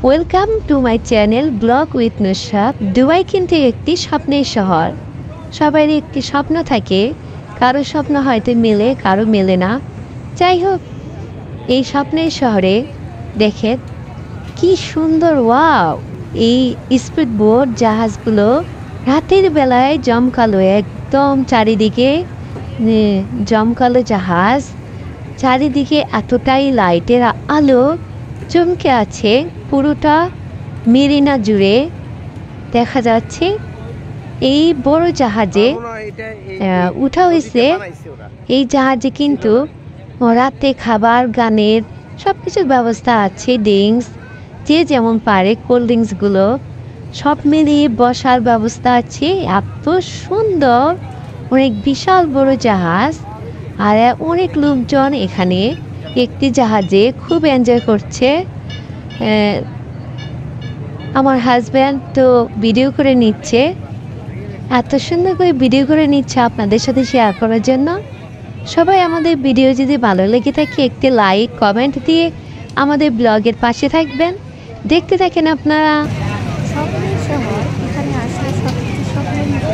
Welcome to my channel blog with Nusrat. Dubai কিন্তু একটি স্বপ্নের শহর। সবারই একটি স্বপ্ন থাকে, কারো স্বপ্ন হয়তো মেলে, কারো মেলে না। যাই হোক, এই স্বপ্নের শহরে দেখেন কি সুন্দর, ওয়াও! এই স্পিড বোট জাহাজগুলো রাতের বেলায় জমকালো, একদম চারিদিকে জমকালো জাহাজ, চারিদিকে এতটাই লাইটের আলো চমকে আছে। পুরোটা মেরিনা জুড়ে দেখা যাচ্ছে। এই বড় জাহাজে উঠা হয়েছে। এই জাহাজে কিন্তু রাতে খাবার, গানের সব কিছুর ব্যবস্থা আছে। ড্রিঙ্কস যে যেমন পারে, কোল্ড ড্রিঙ্কসগুলো সব মিলিয়ে বসার ব্যবস্থা আছে। এত সুন্দর, অনেক বিশাল বড় জাহাজ, আর অনেক লোকজন এখানে একটি জাহাজে খুব এনজয় করছে। আমার হাজব্যান্ড তো ভিডিও করে নিচ্ছে, এত সুন্দর করে ভিডিও করে নিচ্ছে আপনাদের সাথে শেয়ার করার জন্য। সবাই আমাদের ভিডিও যদি ভালো লেগে থাকে একটি লাইক কমেন্ট দিয়ে আমাদের ব্লগের পাশে থাকবেন। দেখতে থাকেন আপনারা। স্বপ্নের শহর, এখানে আসলে সব কিছু স্বপ্নের মতো